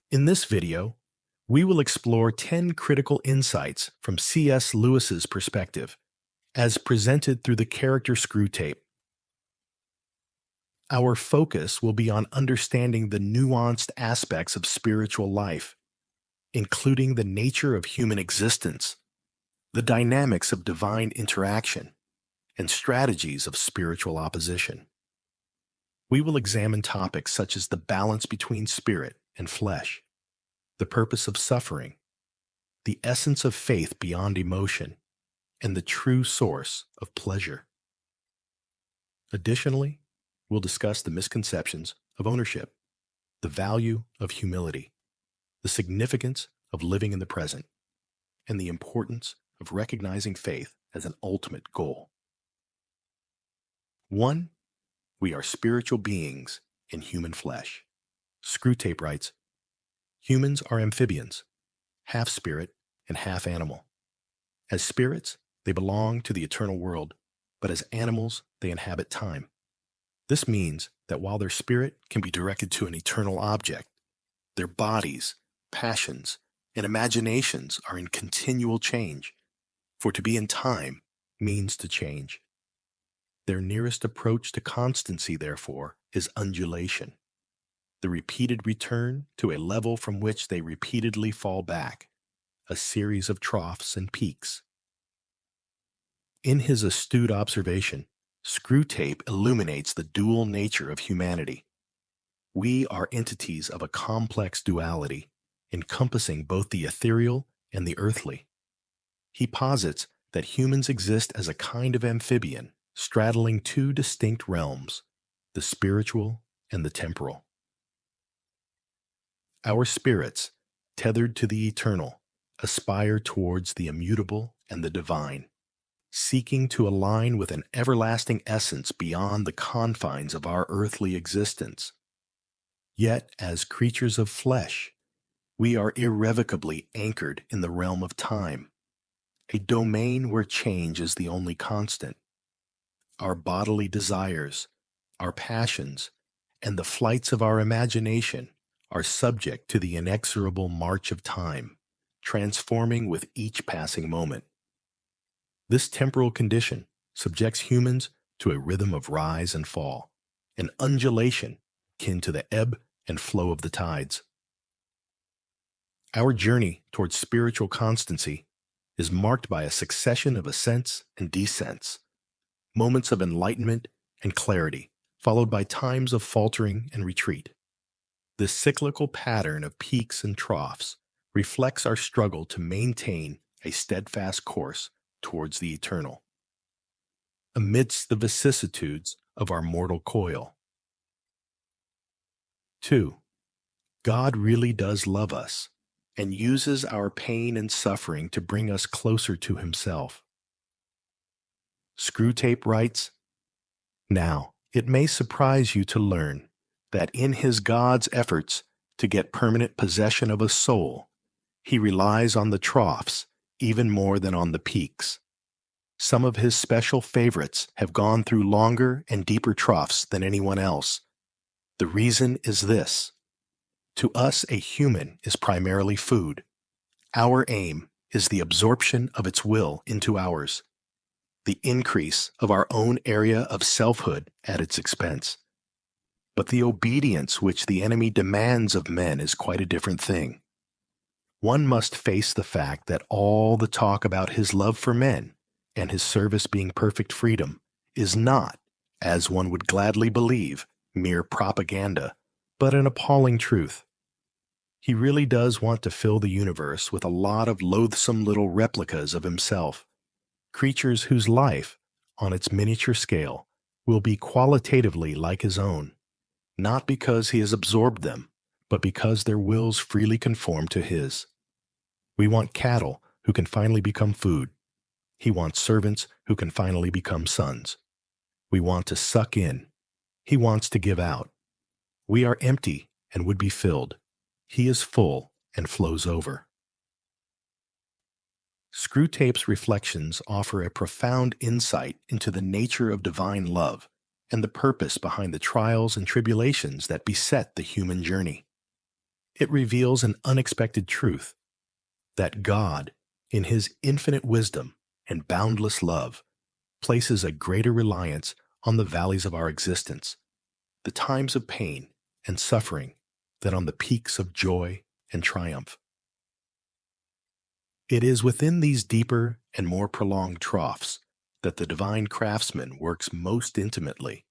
In this video, we will explore 10 critical insights from C.S. Lewis's perspective, as presented through the character Screwtape. Our focus will be on understanding the nuanced aspects of spiritual life, including the nature of human existence, the dynamics of divine interaction, and strategies of spiritual opposition. We will examine topics such as the balance between spirit and flesh, the purpose of suffering, the essence of faith beyond emotion, and the true source of pleasure. Additionally, we'll discuss the misconceptions of ownership, the value of humility, the significance of living in the present, and the importance of recognizing faith as an ultimate goal. 1. We are spiritual beings in human flesh. Screwtape writes, humans are amphibians, half spirit and half animal. As spirits, they belong to the eternal world, but as animals, they inhabit time. This means that while their spirit can be directed to an eternal object, their bodies, passions, and imaginations are in continual change, for to be in time means to change. Their nearest approach to constancy, therefore, is undulation, the repeated return to a level from which they repeatedly fall back, a series of troughs and peaks. In his astute observation, Screwtape illuminates the dual nature of humanity. We are entities of a complex duality, encompassing both the ethereal and the earthly. He posits that humans exist as a kind of amphibian, straddling two distinct realms, the spiritual and the temporal. Our spirits, tethered to the eternal, aspire towards the immutable and the divine, seeking to align with an everlasting essence beyond the confines of our earthly existence. Yet, as creatures of flesh, we are irrevocably anchored in the realm of time, a domain where change is the only constant. Our bodily desires, our passions, and the flights of our imagination are subject to the inexorable march of time, transforming with each passing moment. This temporal condition subjects humans to a rhythm of rise and fall, an undulation akin to the ebb and flow of the tides. Our journey towards spiritual constancy is marked by a succession of ascents and descents, moments of enlightenment and clarity, followed by times of faltering and retreat. This cyclical pattern of peaks and troughs reflects our struggle to maintain a steadfast course towards the eternal, amidst the vicissitudes of our mortal coil. 2. God really does love us and uses our pain and suffering to bring us closer to Himself. Screwtape writes, now, it may surprise you to learn that in his God's efforts to get permanent possession of a soul, He relies on the troughs even more than on the peaks. Some of His special favorites have gone through longer and deeper troughs than anyone else. The reason is this. To us, a human is primarily food. Our aim is the absorption of its will into ours, the increase of our own area of selfhood at its expense. But the obedience which the enemy demands of men is quite a different thing. One must face the fact that all the talk about His love for men and His service being perfect freedom is not, as one would gladly believe, mere propaganda, but an appalling truth. He really does want to fill the universe with a lot of loathsome little replicas of Himself, creatures whose life, on its miniature scale, will be qualitatively like His own, not because He has absorbed them, but because their wills freely conform to His. We want cattle who can finally become food. He wants servants who can finally become sons. We want to suck in. He wants to give out. We are empty and would be filled. He is full and flows over. Screwtape's reflections offer a profound insight into the nature of divine love and the purpose behind the trials and tribulations that beset the human journey. It reveals an unexpected truth that God, in his infinite wisdom and boundless love, places a greater reliance on the valleys of our existence, the times of pain and suffering, than on the peaks of joy and triumph. It is within these deeper and more prolonged troughs that the divine craftsman works most intimately,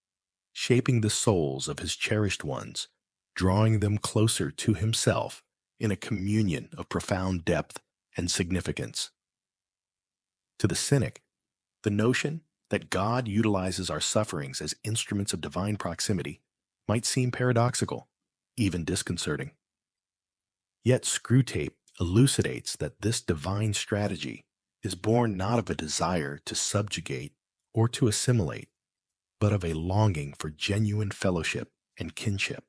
shaping the souls of his cherished ones, drawing them closer to himself in a communion of profound depth and significance. To the cynic, the notion that God utilizes our sufferings as instruments of divine proximity might seem paradoxical, even disconcerting. Yet Screwtape elucidates that this divine strategy is born not of a desire to subjugate or to assimilate, but of a longing for genuine fellowship and kinship.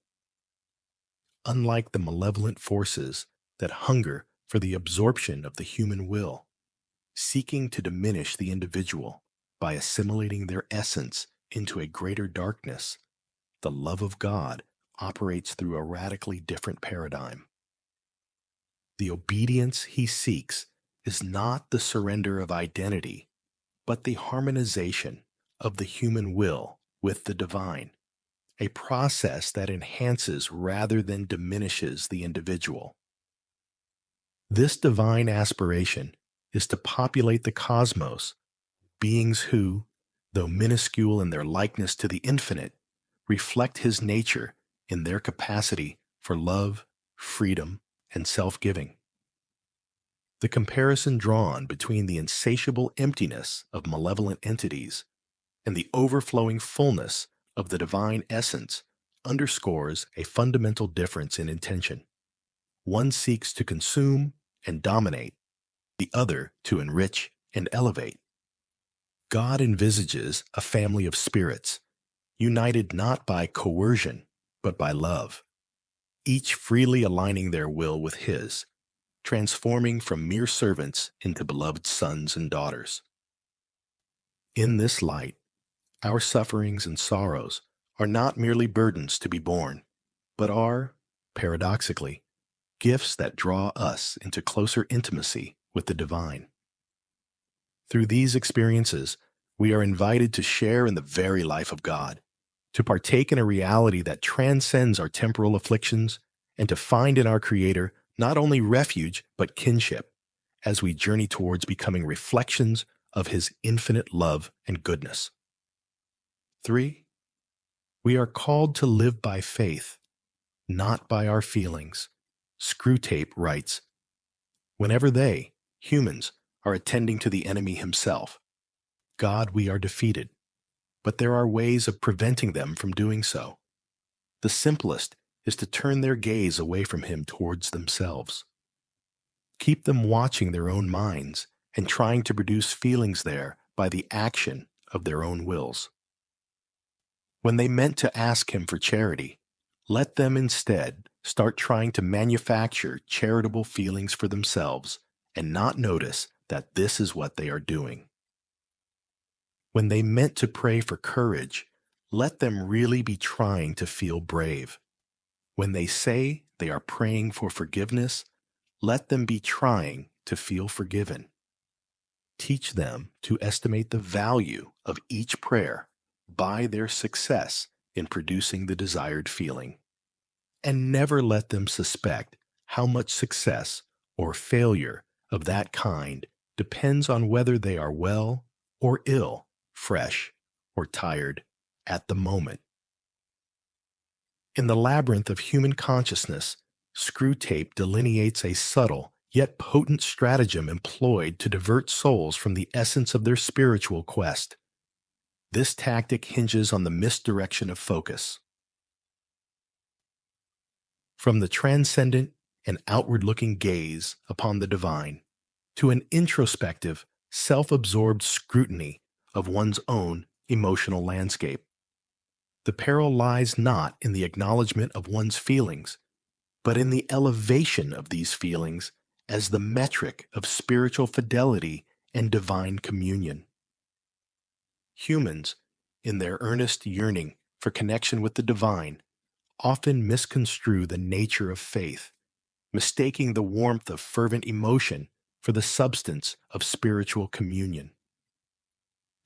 Unlike the malevolent forces that hunger for the absorption of the human will, seeking to diminish the individual by assimilating their essence into a greater darkness, the love of God operates through a radically different paradigm. The obedience he seeks is not the surrender of identity, but the harmonization of the human will with the divine, a process that enhances rather than diminishes the individual. This divine aspiration is to populate the cosmos, beings who, though minuscule in their likeness to the infinite, reflect his nature in their capacity for love, freedom, and self-giving. The comparison drawn between the insatiable emptiness of malevolent entities and the overflowing fullness of the divine essence underscores a fundamental difference in intention. One seeks to consume and dominate, the other to enrich and elevate. God envisages a family of spirits, united not by coercion, but by love, each freely aligning their will with his, transforming from mere servants into beloved sons and daughters. In this light, our sufferings and sorrows are not merely burdens to be borne, but are, paradoxically, gifts that draw us into closer intimacy with the divine. Through these experiences, we are invited to share in the very life of God, to partake in a reality that transcends our temporal afflictions, and to find in our Creator not only refuge but kinship, as we journey towards becoming reflections of His infinite love and goodness. 3. We are called to live by faith, not by our feelings. Screwtape writes, whenever they, humans, are attending to the enemy himself, God, we are defeated, but there are ways of preventing them from doing so. The simplest is to turn their gaze away from him towards themselves. Keep them watching their own minds and trying to produce feelings there by the action of their own wills. When they meant to ask him for charity, let them instead start trying to manufacture charitable feelings for themselves and not notice that this is what they are doing. When they meant to pray for courage, let them really be trying to feel brave. When they say they are praying for forgiveness, let them be trying to feel forgiven. Teach them to estimate the value of each prayer by their success in producing the desired feeling. And never let them suspect how much success or failure of that kind depends on whether they are well or ill, fresh or tired at the moment. In the labyrinth of human consciousness, Screwtape delineates a subtle yet potent stratagem employed to divert souls from the essence of their spiritual quest. This tactic hinges on the misdirection of focus. From the transcendent and outward-looking gaze upon the divine to an introspective, self-absorbed scrutiny of one's own emotional landscape. The peril lies not in the acknowledgement of one's feelings, but in the elevation of these feelings as the metric of spiritual fidelity and divine communion. Humans, in their earnest yearning for connection with the divine, often misconstrue the nature of faith mistaking the warmth of fervent emotion for the substance of spiritual communion.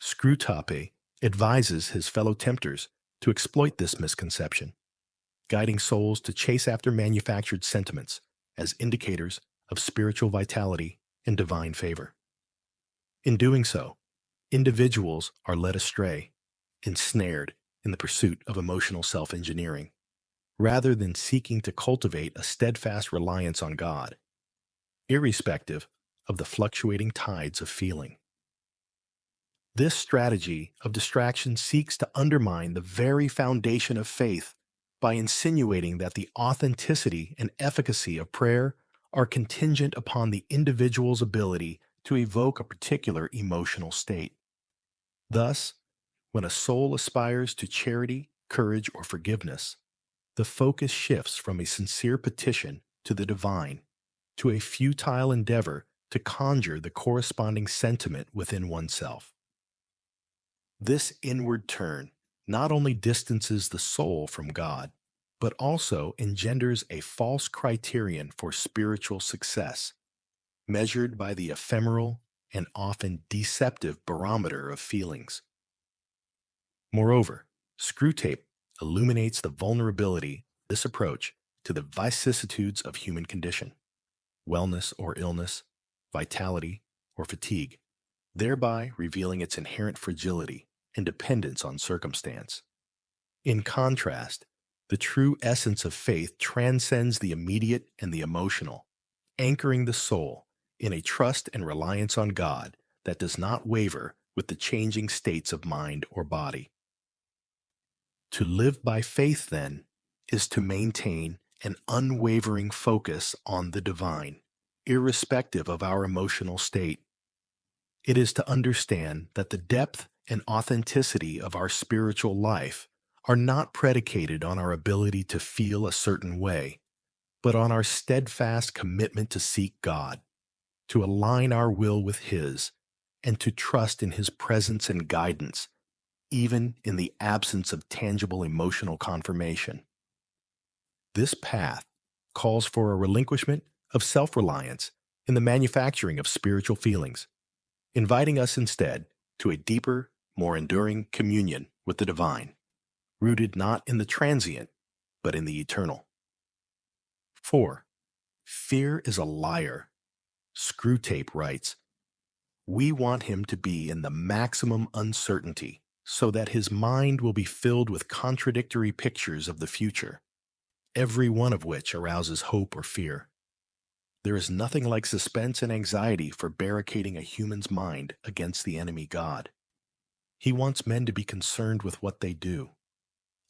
Screwtape advises his fellow tempters to exploit this misconception, guiding souls to chase after manufactured sentiments as indicators of spiritual vitality and divine favor. In doing so, individuals are led astray, ensnared in the pursuit of emotional self-engineering, rather than seeking to cultivate a steadfast reliance on God, irrespective of the fluctuating tides of feeling. This strategy of distraction seeks to undermine the very foundation of faith by insinuating that the authenticity and efficacy of prayer are contingent upon the individual's ability to evoke a particular emotional state. Thus, when a soul aspires to charity, courage, or forgiveness, the focus shifts from a sincere petition to the divine to a futile endeavor to conjure the corresponding sentiment within oneself. This inward turn not only distances the soul from God, but also engenders a false criterion for spiritual success, measured by the ephemeral and often deceptive barometer of feelings. Moreover, Screwtape illuminates the vulnerability of this approach to the vicissitudes of human condition, wellness or illness, vitality or fatigue, thereby revealing its inherent fragility and dependence on circumstance. In contrast, the true essence of faith transcends the immediate and the emotional, anchoring the soul in a trust and reliance on God that does not waver with the changing states of mind or body. To live by faith, then, is to maintain an unwavering focus on the divine, irrespective of our emotional state. It is to understand that the depth and authenticity of our spiritual life are not predicated on our ability to feel a certain way, but on our steadfast commitment to seek God, to align our will with His, and to trust in His presence and guidance, even in the absence of tangible emotional confirmation. This path calls for a relinquishment of self-reliance in the manufacturing of spiritual feelings, inviting us instead to a deeper, more enduring communion with the divine, rooted not in the transient, but in the eternal. 4. Fear is a liar. Screwtape writes, "We want him to be in the maximum uncertainty so that his mind will be filled with contradictory pictures of the future, every one of which arouses hope or fear. There is nothing like suspense and anxiety for barricading a human's mind against the enemy God. He wants men to be concerned with what they do.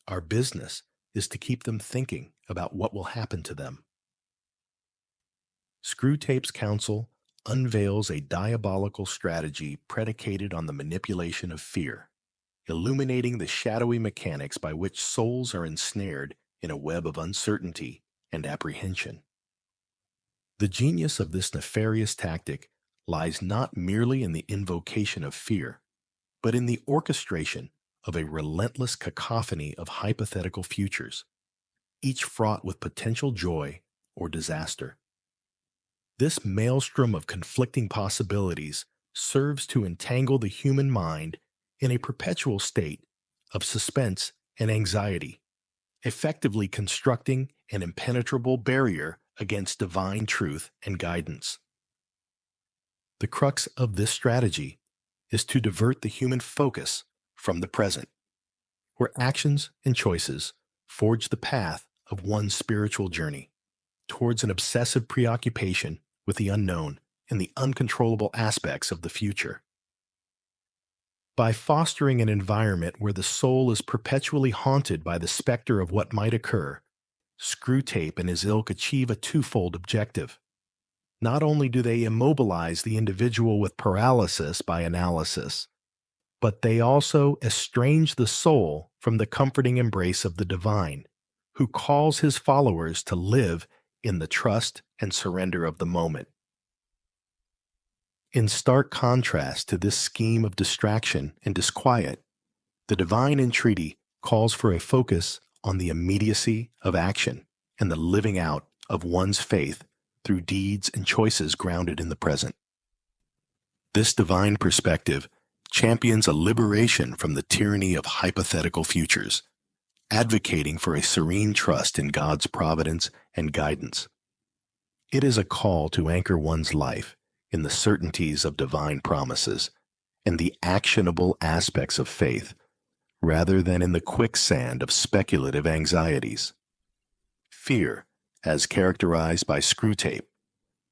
Our business is to keep them thinking about what will happen to them." Screwtape's counsel unveils a diabolical strategy predicated on the manipulation of fear, illuminating the shadowy mechanics by which souls are ensnared in a web of uncertainty and apprehension. The genius of this nefarious tactic lies not merely in the invocation of fear, but in the orchestration of a relentless cacophony of hypothetical futures, each fraught with potential joy or disaster. This maelstrom of conflicting possibilities serves to entangle the human mind in a perpetual state of suspense and anxiety, effectively constructing an impenetrable barrier against divine truth and guidance. The crux of this strategy is to divert the human focus from the present, where actions and choices forge the path of one's spiritual journey towards an obsessive preoccupation with the unknown and the uncontrollable aspects of the future. By fostering an environment where the soul is perpetually haunted by the specter of what might occur, Screwtape and his ilk achieve a twofold objective. Not only do they immobilize the individual with paralysis by analysis, but they also estrange the soul from the comforting embrace of the divine, who calls his followers to live in the trust and surrender of the moment. In stark contrast to this scheme of distraction and disquiet, the divine entreaty calls for a focus on the immediacy of action and the living out of one's faith through deeds and choices grounded in the present. This divine perspective champions a liberation from the tyranny of hypothetical futures, advocating for a serene trust in God's providence and guidance. It is a call to anchor one's life in the certainties of divine promises and the actionable aspects of faith, rather than in the quicksand of speculative anxieties. Fear, as characterized by Screwtape,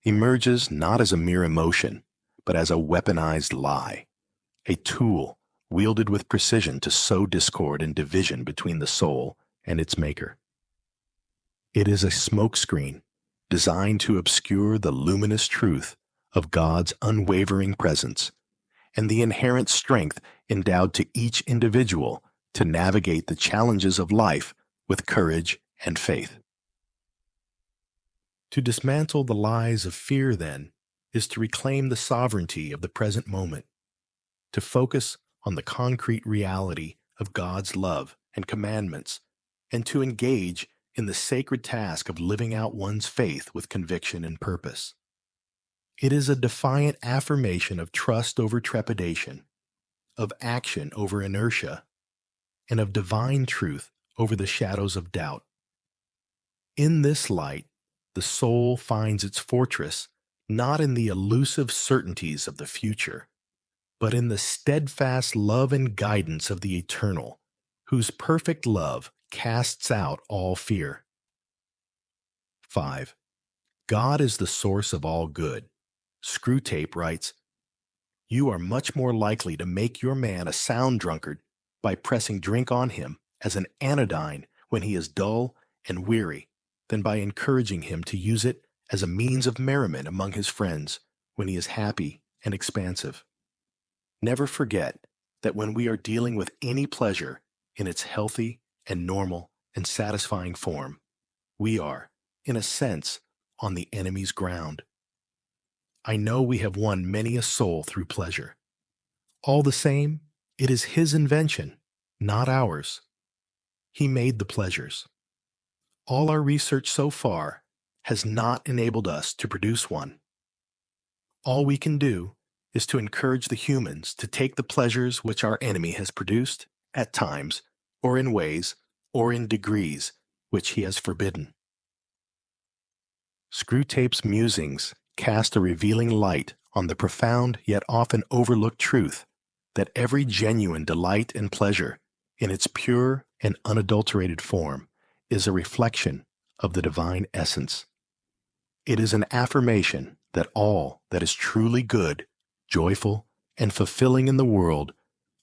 emerges not as a mere emotion, but as a weaponized lie, a tool wielded with precision to sow discord and division between the soul and its maker. It is a smokescreen designed to obscure the luminous truth of God's unwavering presence and the inherent strength endowed to each individual to navigate the challenges of life with courage and faith. To dismantle the lies of fear, then, is to reclaim the sovereignty of the present moment, to focus on the concrete reality of God's love and commandments, and to engage in the sacred task of living out one's faith with conviction and purpose. It is a defiant affirmation of trust over trepidation, of action over inertia, and of divine truth over the shadows of doubt. In this light, the soul finds its fortress not in the elusive certainties of the future, but in the steadfast love and guidance of the eternal, whose perfect love casts out all fear. 5. God is the source of all good. Screwtape writes, "You are much more likely to make your man a sound drunkard by pressing drink on him as an anodyne when he is dull and weary than by encouraging him to use it as a means of merriment among his friends when he is happy and expansive. Never forget that when we are dealing with any pleasure in its healthy and normal and satisfying form, we are, in a sense, on the enemy's ground. I know we have won many a soul through pleasure. All the same, it is his invention, not ours. He made the pleasures. All our research so far has not enabled us to produce one. All we can do is to encourage the humans to take the pleasures which our enemy has produced, at times, or in ways, or in degrees, which he has forbidden." Screwtape's musings cast a revealing light on the profound yet often overlooked truth that every genuine delight and pleasure, in its pure and unadulterated form, is a reflection of the divine essence. It is an affirmation that all that is truly good, joyful, and fulfilling in the world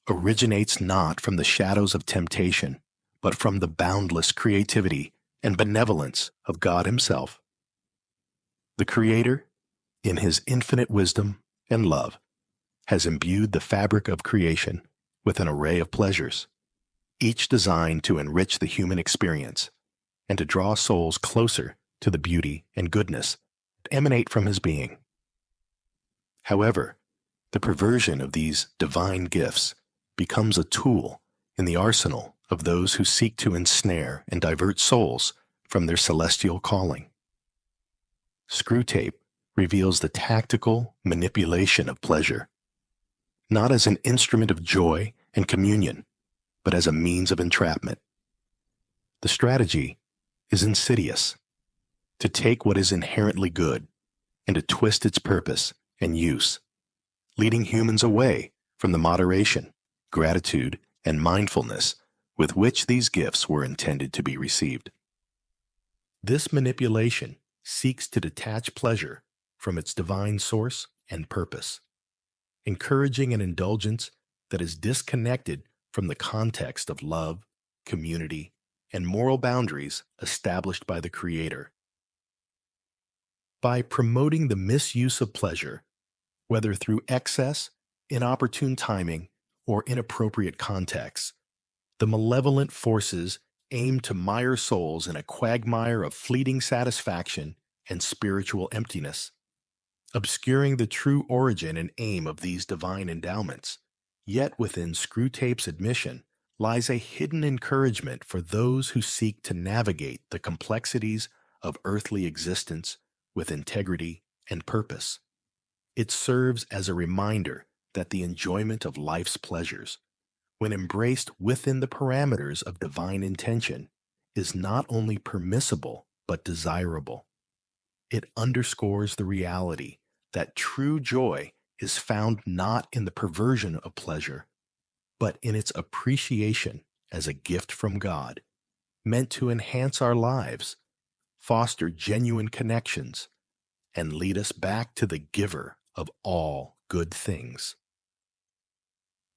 originates not from the shadows of temptation, but from the boundless creativity and benevolence of God Himself. The Creator, in His infinite wisdom and love, has imbued the fabric of creation with an array of pleasures, each designed to enrich the human experience and to draw souls closer to the beauty and goodness that emanate from His being. However, the perversion of these divine gifts becomes a tool in the arsenal of those who seek to ensnare and divert souls from their celestial calling. Screwtape reveals the tactical manipulation of pleasure, not as an instrument of joy and communion, but as a means of entrapment. The strategy is insidious: to take what is inherently good and to twist its purpose and use, leading humans away from the moderation, gratitude, and mindfulness with which these gifts were intended to be received. This manipulation seeks to detach pleasure from its divine source and purpose, encouraging an indulgence that is disconnected from the context of love, community, and moral boundaries established by the Creator. By promoting the misuse of pleasure, whether through excess, inopportune timing, or inappropriate contexts, the malevolent forces aim to mire souls in a quagmire of fleeting satisfaction and spiritual emptiness, obscuring the true origin and aim of these divine endowments. Yet within Screwtape's admission lies a hidden encouragement for those who seek to navigate the complexities of earthly existence with integrity and purpose. It serves as a reminder that the enjoyment of life's pleasures, when embraced within the parameters of divine intention, is not only permissible but desirable. It underscores the reality that true joy is found not in the perversion of pleasure, but in its appreciation as a gift from God, meant to enhance our lives, foster genuine connections, and lead us back to the giver of all good things.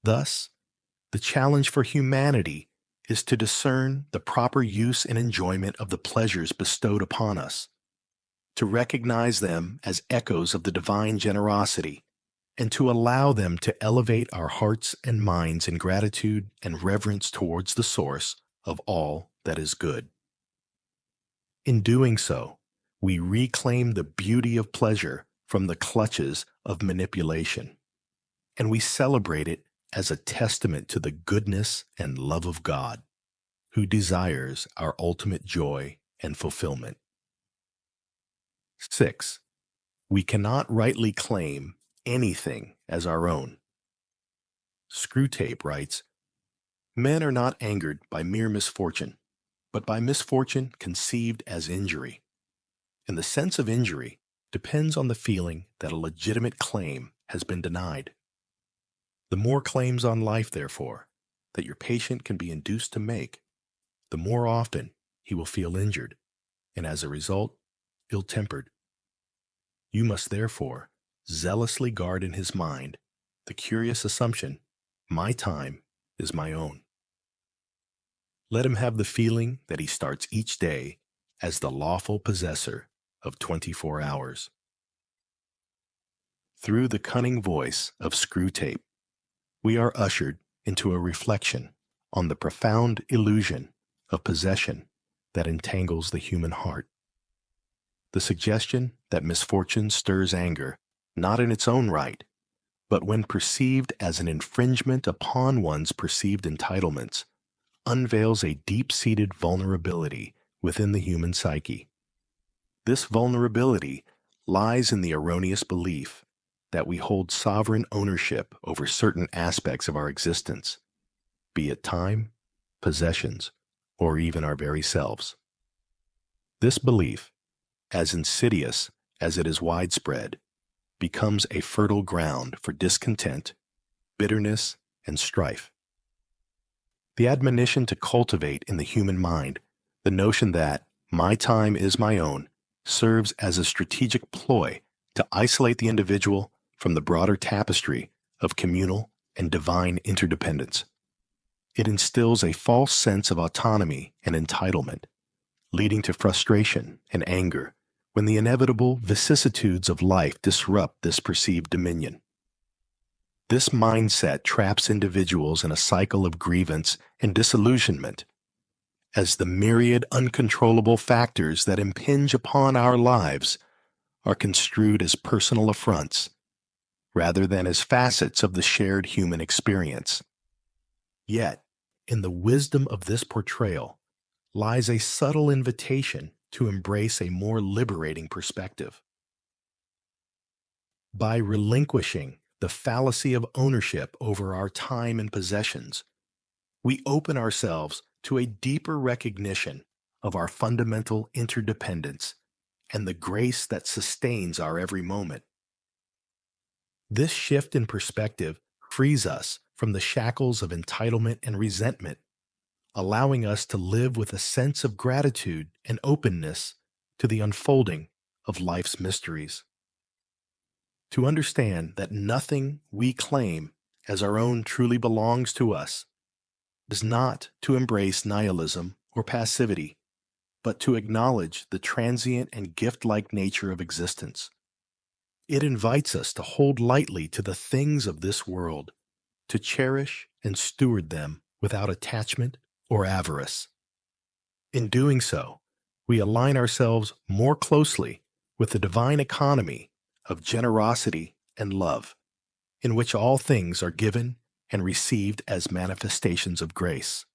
Thus, the challenge for humanity is to discern the proper use and enjoyment of the pleasures bestowed upon us, to recognize them as echoes of the divine generosity, and to allow them to elevate our hearts and minds in gratitude and reverence towards the source of all that is good. In doing so, we reclaim the beauty of pleasure from the clutches of manipulation, and we celebrate it as a testament to the goodness and love of God, who desires our ultimate joy and fulfillment. 6. We cannot rightly claim anything as our own. Screwtape writes, "Men are not angered by mere misfortune, but by misfortune conceived as injury. And the sense of injury depends on the feeling that a legitimate claim has been denied. The more claims on life, therefore, that your patient can be induced to make, the more often he will feel injured, and as a result, ill-tempered. You must therefore zealously guard in his mind the curious assumption, my time is my own. Let him have the feeling that he starts each day as the lawful possessor of 24 hours. Through the cunning voice of Screwtape, we are ushered into a reflection on the profound illusion of possession that entangles the human heart. The suggestion that misfortune stirs anger, not in its own right, but when perceived as an infringement upon one's perceived entitlements, unveils a deep-seated vulnerability within the human psyche. This vulnerability lies in the erroneous belief that we hold sovereign ownership over certain aspects of our existence, be it time, possessions, or even our very selves. This belief, as insidious as it is widespread, becomes a fertile ground for discontent, bitterness, and strife. The admonition to cultivate in the human mind the notion that my time is my own serves as a strategic ploy to isolate the individual from the broader tapestry of communal and divine interdependence. It instills a false sense of autonomy and entitlement, leading to frustration and anger when the inevitable vicissitudes of life disrupt this perceived dominion. This mindset traps individuals in a cycle of grievance and disillusionment, as the myriad uncontrollable factors that impinge upon our lives are construed as personal affronts rather than as facets of the shared human experience. Yet, in the wisdom of this portrayal lies a subtle invitation to embrace a more liberating perspective. By relinquishing the fallacy of ownership over our time and possessions, we open ourselves to a deeper recognition of our fundamental interdependence and the grace that sustains our every moment. This shift in perspective frees us from the shackles of entitlement and resentment, allowing us to live with a sense of gratitude and openness to the unfolding of life's mysteries. To understand that nothing we claim as our own truly belongs to us is not to embrace nihilism or passivity, but to acknowledge the transient and gift-like nature of existence. It invites us to hold lightly to the things of this world, to cherish and steward them without attachment or avarice. In doing so, we align ourselves more closely with the divine economy of generosity and love, in which all things are given and received as manifestations of grace.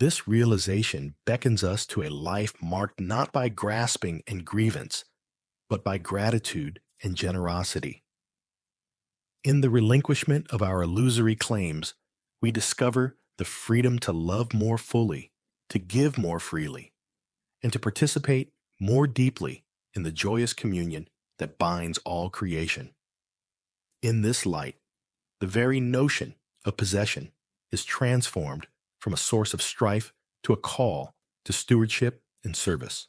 This realization beckons us to a life marked not by grasping and grievance, but by gratitude and generosity. In the relinquishment of our illusory claims, we discover the freedom to love more fully, to give more freely, and to participate more deeply in the joyous communion that binds all creation. In this light, the very notion of possession is transformed from a source of strife to a call to stewardship and service,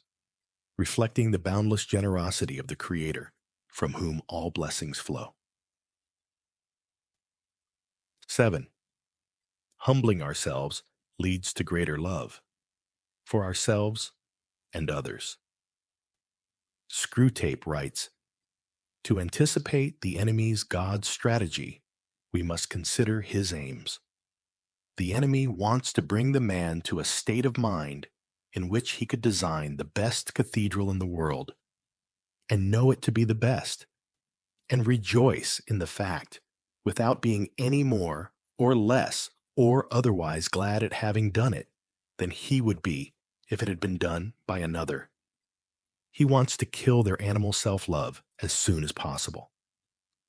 reflecting the boundless generosity of the Creator, from whom all blessings flow. 7. Humbling ourselves leads to greater love for ourselves and others. Screwtape writes, "To anticipate the enemy's God's strategy, we must consider his aims. The enemy wants to bring the man to a state of mind in which he could design the best cathedral in the world, and know it to be the best, and rejoice in the fact, without being any more or less or otherwise glad at having done it than he would be if it had been done by another. He wants to kill their animal self-love as soon as possible.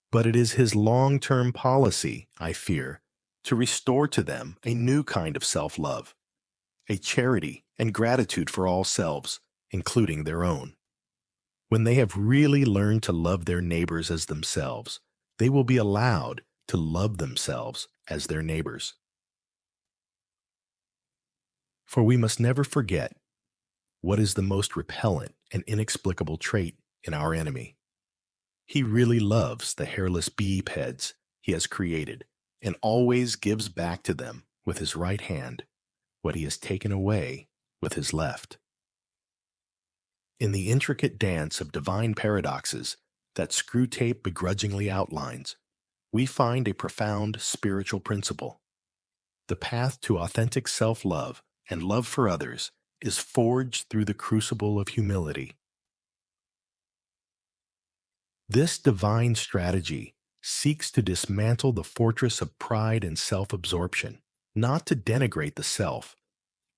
But it is his long-term policy, I fear, to restore to them a new kind of self-love, a charity and gratitude for all selves, including their own. When they have really learned to love their neighbors as themselves, they will be allowed to love themselves as their neighbors. For we must never forget what is the most repellent and inexplicable trait in our enemy. He really loves the hairless bipeds he has created and always gives back to them with his right hand what he has taken away with his left. In the intricate dance of divine paradoxes that Screwtape begrudgingly outlines, we find a profound spiritual principle. The path to authentic self-love and love for others is forged through the crucible of humility. This divine strategy seeks to dismantle the fortress of pride and self-absorption, not to denigrate the self,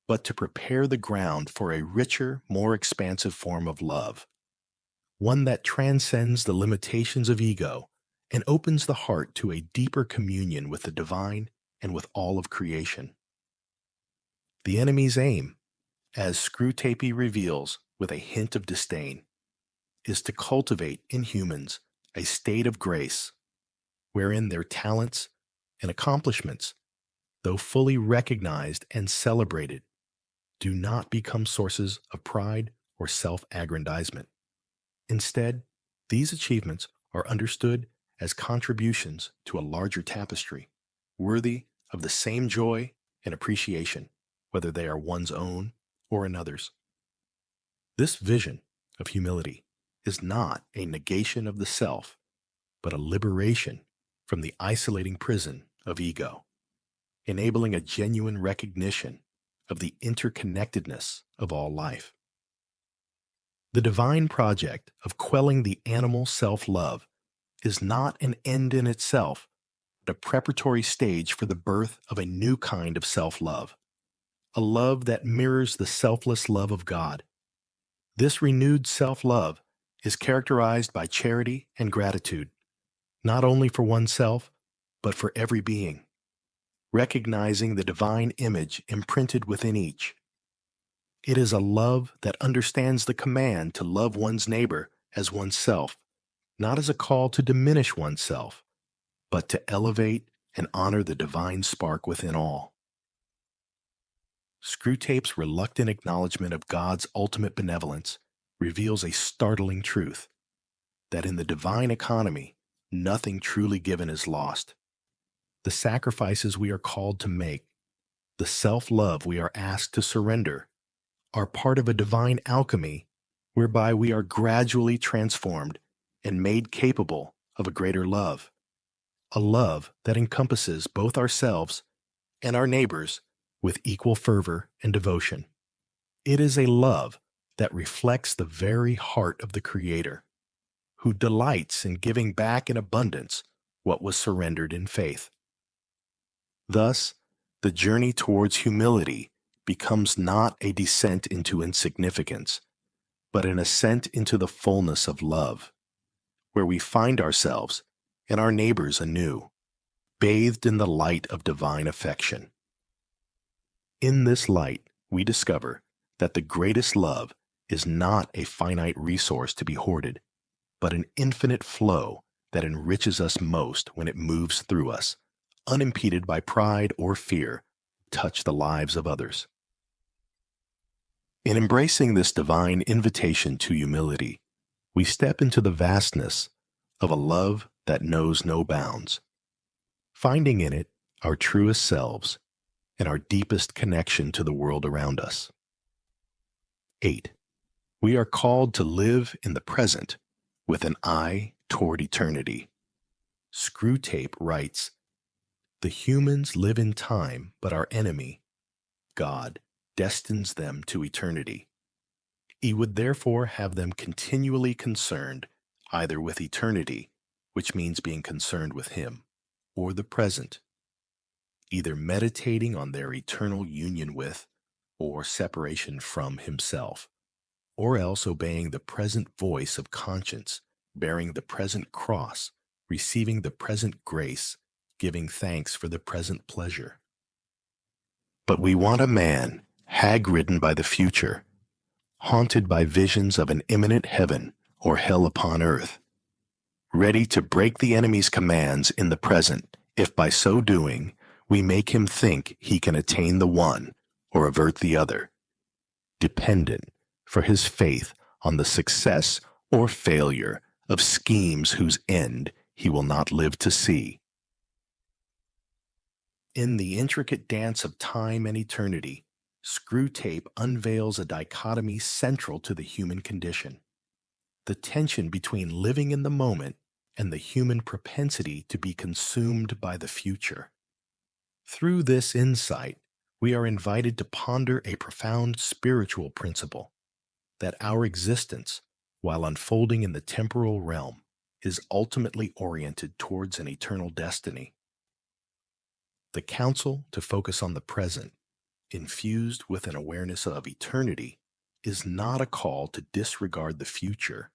but to prepare the ground for a richer, more expansive form of love, one that transcends the limitations of ego and opens the heart to a deeper communion with the divine and with all of creation. The enemy's aim, as Screwtape reveals with a hint of disdain, is to cultivate in humans a state of grace wherein their talents and accomplishments, though fully recognized and celebrated, do not become sources of pride or self-aggrandizement. Instead, these achievements are understood as contributions to a larger tapestry, worthy of the same joy and appreciation, whether they are one's own or another's. This vision of humility is not a negation of the self, but a liberation from the isolating prison of ego, enabling a genuine recognition of the interconnectedness of all life. The divine project of quelling the animal self-love is not an end in itself, but a preparatory stage for the birth of a new kind of self-love, a love that mirrors the selfless love of God. This renewed self-love is characterized by charity and gratitude, not only for oneself, but for every being, recognizing the divine image imprinted within each. It is a love that understands the command to love one's neighbor as oneself, not as a call to diminish oneself, but to elevate and honor the divine spark within all. Screwtape's reluctant acknowledgement of God's ultimate benevolence reveals a startling truth, that in the divine economy, nothing truly given is lost. The sacrifices we are called to make, the self-love we are asked to surrender, are part of a divine alchemy whereby we are gradually transformed and made capable of a greater love, a love that encompasses both ourselves and our neighbors with equal fervor and devotion. It is a love that reflects the very heart of the Creator, who delights in giving back in abundance what was surrendered in faith. Thus, the journey towards humility becomes not a descent into insignificance, but an ascent into the fullness of love, where we find ourselves and our neighbors anew, bathed in the light of divine affection. In this light, we discover that the greatest love is not a finite resource to be hoarded, but an infinite flow that enriches us most when it moves through us, unimpeded by pride or fear, touch the lives of others. In embracing this divine invitation to humility, we step into the vastness of a love that knows no bounds, finding in it our truest selves and our deepest connection to the world around us. 8. We are called to live in the present with an eye toward eternity. Screwtape writes, "The humans live in time, but our enemy, God, destines them to eternity. He would therefore have them continually concerned either with eternity, which means being concerned with Him, or the present, either meditating on their eternal union with or separation from Himself, or else obeying the present voice of conscience, bearing the present cross, receiving the present grace, giving thanks for the present pleasure." But we want a man hag-ridden by the future, haunted by visions of an imminent heaven or hell upon earth, ready to break the enemy's commands in the present if by so doing we make him think he can attain the one or avert the other, dependent for his faith on the success or failure of schemes whose end he will not live to see. In the intricate dance of time and eternity, Screwtape unveils a dichotomy central to the human condition: the tension between living in the moment and the human propensity to be consumed by the future. Through this insight, we are invited to ponder a profound spiritual principle: that our existence, while unfolding in the temporal realm, is ultimately oriented towards an eternal destiny. The counsel to focus on the present, infused with an awareness of eternity, is not a call to disregard the future,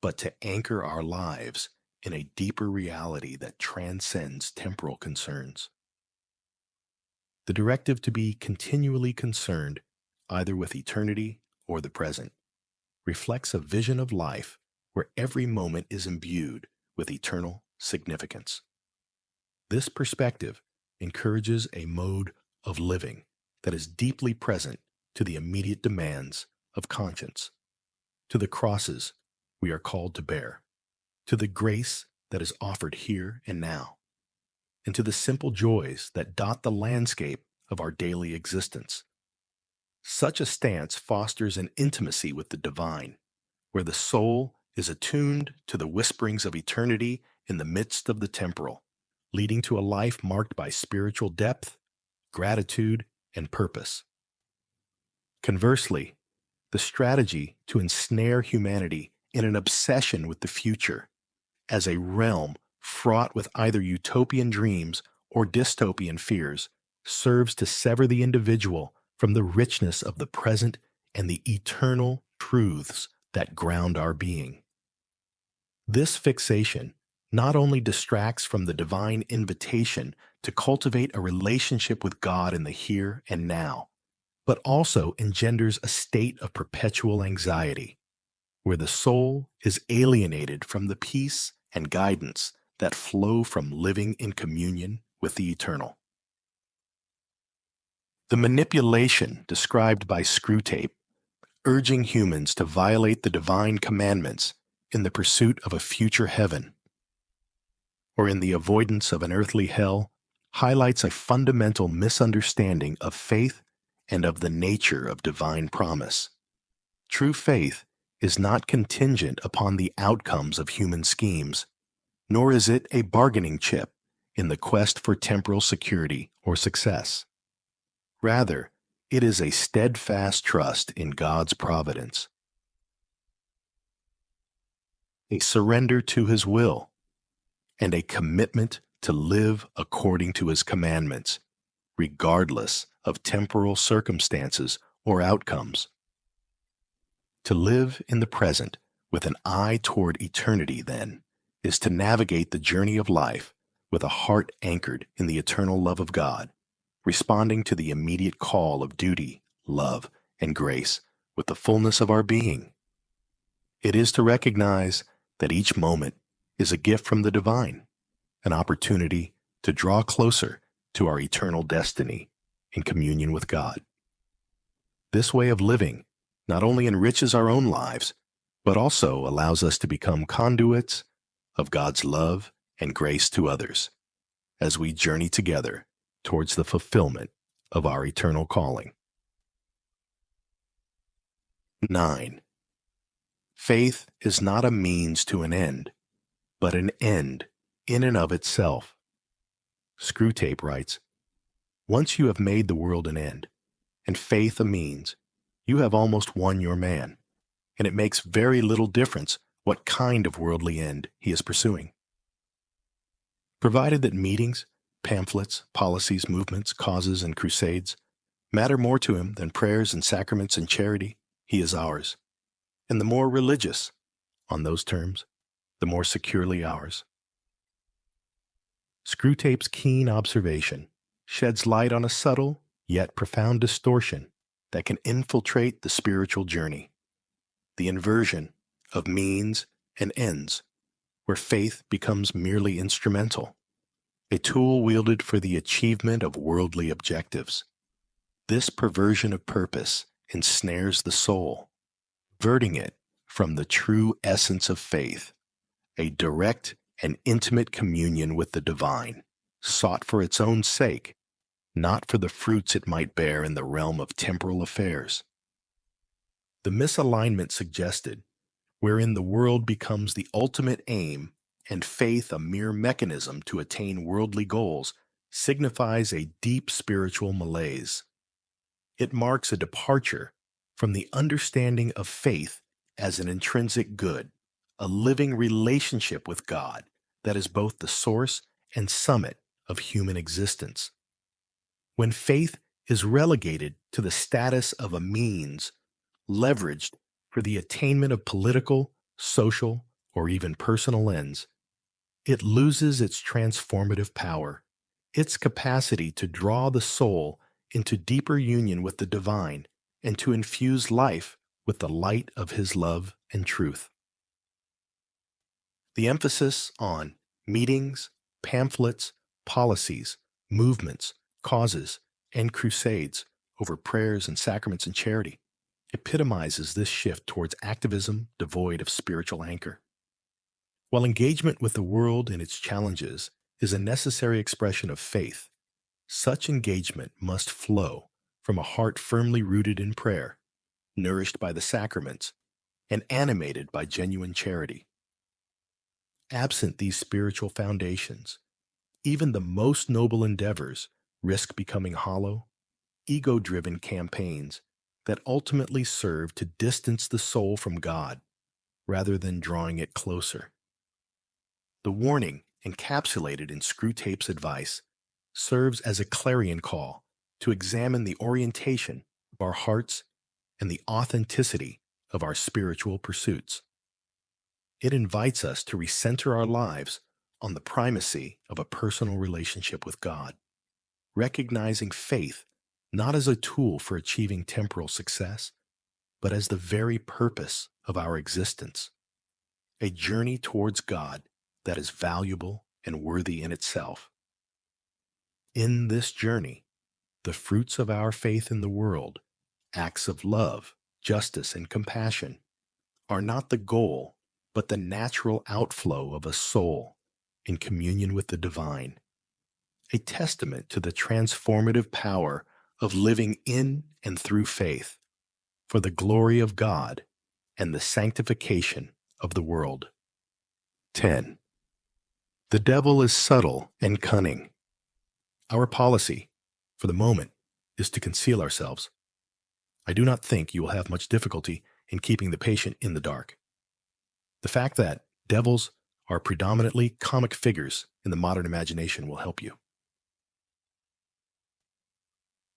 but to anchor our lives in a deeper reality that transcends temporal concerns. The directive to be continually concerned, either with eternity or the present, reflects a vision of life where every moment is imbued with eternal significance. This perspective encourages a mode of living that is deeply present to the immediate demands of conscience, to the crosses we are called to bear, to the grace that is offered here and now, and to the simple joys that dot the landscape of our daily existence. Such a stance fosters an intimacy with the divine, where the soul is attuned to the whisperings of eternity in the midst of the temporal, leading to a life marked by spiritual depth, gratitude, and purpose. Conversely, the strategy to ensnare humanity in an obsession with the future as a realm fraught with either utopian dreams or dystopian fears serves to sever the individual from the richness of the present and the eternal truths that ground our being. This fixation not only distracts from the divine invitation to cultivate a relationship with God in the here and now, but also engenders a state of perpetual anxiety, where the soul is alienated from the peace and guidance that flow from living in communion with the eternal. The manipulation described by Screwtape, urging humans to violate the divine commandments in the pursuit of a future heaven, or in the avoidance of an earthly hell, highlights a fundamental misunderstanding of faith and of the nature of divine promise. True faith is not contingent upon the outcomes of human schemes, nor is it a bargaining chip in the quest for temporal security or success. Rather, it is a steadfast trust in God's providence, a surrender to His will, and a commitment to live according to His commandments, regardless of temporal circumstances or outcomes. To live in the present with an eye toward eternity, then, is to navigate the journey of life with a heart anchored in the eternal love of God, responding to the immediate call of duty, love, and grace with the fullness of our being. It is to recognize that each moment is a gift from the divine, an opportunity to draw closer to our eternal destiny in communion with God. This way of living not only enriches our own lives, but also allows us to become conduits of God's love and grace to others as we journey together towards the fulfillment of our eternal calling. 9. Faith is not a means to an end, but an end in and of itself. Screwtape writes, "Once you have made the world an end, and faith a means, you have almost won your man, and it makes very little difference what kind of worldly end he is pursuing. Provided that meetings, pamphlets, policies, movements, causes, and crusades matter more to him than prayers and sacraments and charity, he is ours, and the more religious, on those terms, the more securely ours." Screwtape's keen observation sheds light on a subtle yet profound distortion that can infiltrate the spiritual journey: the inversion of means and ends, where faith becomes merely instrumental, a tool wielded for the achievement of worldly objectives. This perversion of purpose ensnares the soul, diverting it from the true essence of faith, a direct and intimate communion with the divine, sought for its own sake, not for the fruits it might bear in the realm of temporal affairs. The misalignment suggested, wherein the world becomes the ultimate aim and faith a mere mechanism to attain worldly goals, signifies a deep spiritual malaise. It marks a departure from the understanding of faith as an intrinsic good, a living relationship with God that is both the source and summit of human existence. When faith is relegated to the status of a means, leveraged for the attainment of political, social, or even personal ends, it loses its transformative power, its capacity to draw the soul into deeper union with the divine and to infuse life with the light of his love and truth. The emphasis on meetings, pamphlets, policies, movements, causes, and crusades over prayers and sacraments and charity epitomizes this shift towards activism devoid of spiritual anchor. While engagement with the world and its challenges is a necessary expression of faith, such engagement must flow from a heart firmly rooted in prayer, nourished by the sacraments, and animated by genuine charity. Absent these spiritual foundations, even the most noble endeavors risk becoming hollow, ego-driven campaigns that ultimately serve to distance the soul from God rather than drawing it closer. The warning encapsulated in Screwtape's advice serves as a clarion call to examine the orientation of our hearts and the authenticity of our spiritual pursuits. It invites us to recenter our lives on the primacy of a personal relationship with God, recognizing faith not as a tool for achieving temporal success, but as the very purpose of our existence, a journey towards God that is valuable and worthy in itself. In this journey, the fruits of our faith in the world, acts of love, justice, and compassion, are not the goal, but the natural outflow of a soul in communion with the divine, a testament to the transformative power of living in and through faith for the glory of God and the sanctification of the world. 10. The devil is subtle and cunning. Our policy, for the moment, is to conceal ourselves. I do not think you will have much difficulty in keeping the patient in the dark. The fact that devils are predominantly comic figures in the modern imagination will help you.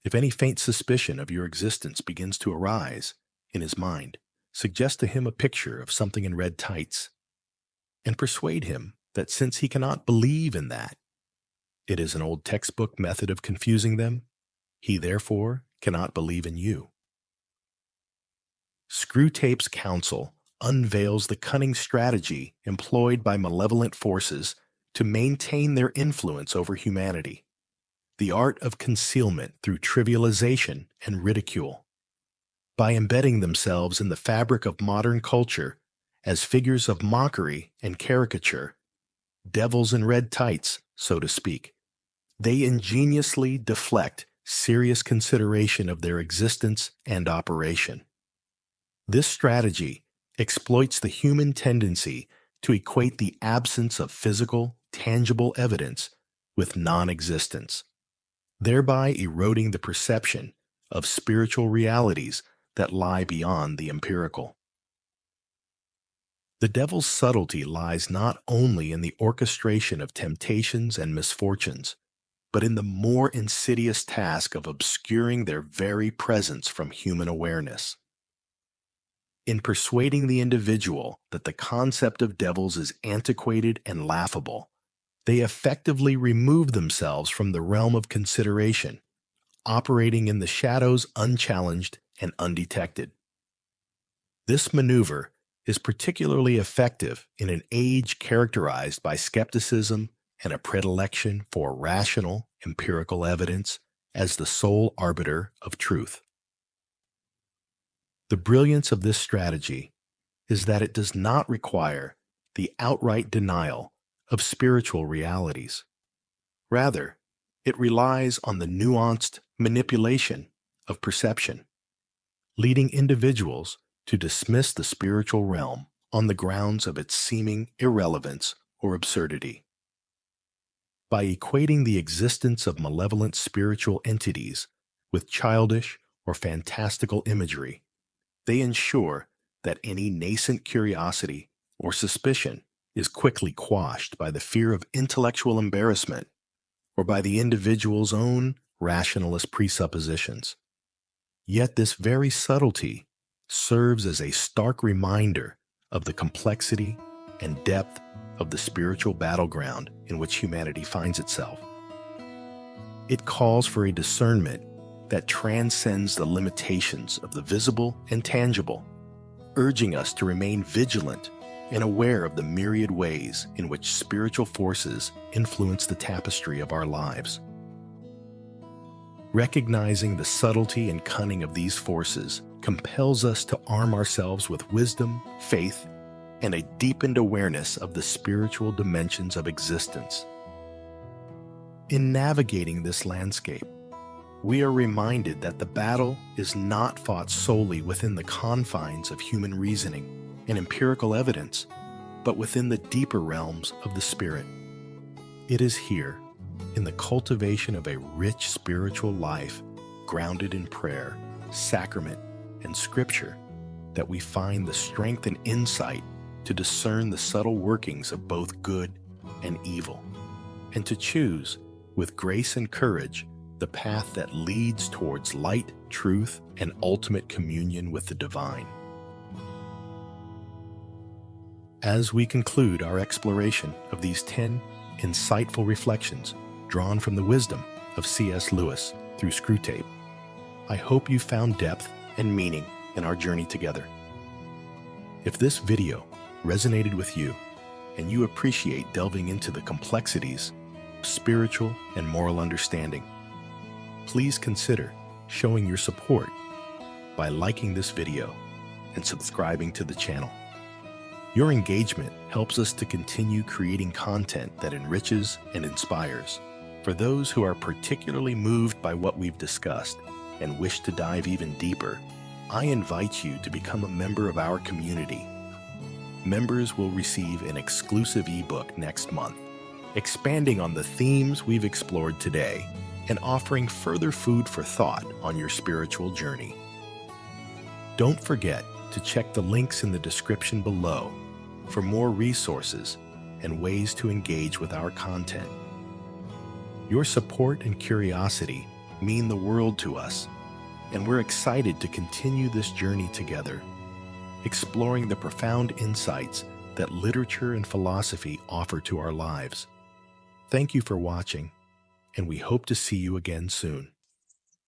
If any faint suspicion of your existence begins to arise in his mind, suggest to him a picture of something in red tights, and persuade him that since he cannot believe in that, it is an old textbook method of confusing them, he therefore cannot believe in you. Screwtape's counsel unveils the cunning strategy employed by malevolent forces to maintain their influence over humanity, the art of concealment through trivialization and ridicule. By embedding themselves in the fabric of modern culture as figures of mockery and caricature, devils in red tights, so to speak, they ingeniously deflect serious consideration of their existence and operation. This strategy exploits the human tendency to equate the absence of physical, tangible evidence with non-existence, thereby eroding the perception of spiritual realities that lie beyond the empirical. The devil's subtlety lies not only in the orchestration of temptations and misfortunes, but in the more insidious task of obscuring their very presence from human awareness. In persuading the individual that the concept of devils is antiquated and laughable, they effectively remove themselves from the realm of consideration, operating in the shadows unchallenged and undetected. This maneuver is particularly effective in an age characterized by skepticism and a predilection for rational, empirical evidence as the sole arbiter of truth. The brilliance of this strategy is that it does not require the outright denial of spiritual realities. Rather, it relies on the nuanced manipulation of perception, leading individuals to dismiss the spiritual realm on the grounds of its seeming irrelevance or absurdity. By equating the existence of malevolent spiritual entities with childish or fantastical imagery, they ensure that any nascent curiosity or suspicion is quickly quashed by the fear of intellectual embarrassment or by the individual's own rationalist presuppositions. Yet this very subtlety serves as a stark reminder of the complexity and depth of the spiritual battleground in which humanity finds itself. It calls for a discernment that transcends the limitations of the visible and tangible, urging us to remain vigilant and aware of the myriad ways in which spiritual forces influence the tapestry of our lives. Recognizing the subtlety and cunning of these forces compels us to arm ourselves with wisdom, faith, and a deepened awareness of the spiritual dimensions of existence. In navigating this landscape, we are reminded that the battle is not fought solely within the confines of human reasoning and empirical evidence, but within the deeper realms of the spirit. It is here, in the cultivation of a rich spiritual life grounded in prayer, sacrament, and scripture, that we find the strength and insight to discern the subtle workings of both good and evil, and to choose, with grace and courage, the path that leads towards light, truth, and ultimate communion with the divine. As we conclude our exploration of these 10 insightful reflections drawn from the wisdom of C.S. Lewis through Screwtape, I hope you found depth and meaning in our journey together. If this video resonated with you and you appreciate delving into the complexities of spiritual and moral understanding, please consider showing your support by liking this video and subscribing to the channel. Your engagement helps us to continue creating content that enriches and inspires. For those who are particularly moved by what we've discussed and wish to dive even deeper, I invite you to become a member of our community. Members will receive an exclusive ebook next month, expanding on the themes we've explored today and offering further food for thought on your spiritual journey. Don't forget to check the links in the description below for more resources and ways to engage with our content. Your support and curiosity mean the world to us, and we're excited to continue this journey together, exploring the profound insights that literature and philosophy offer to our lives. Thank you for watching, and we hope to see you again soon.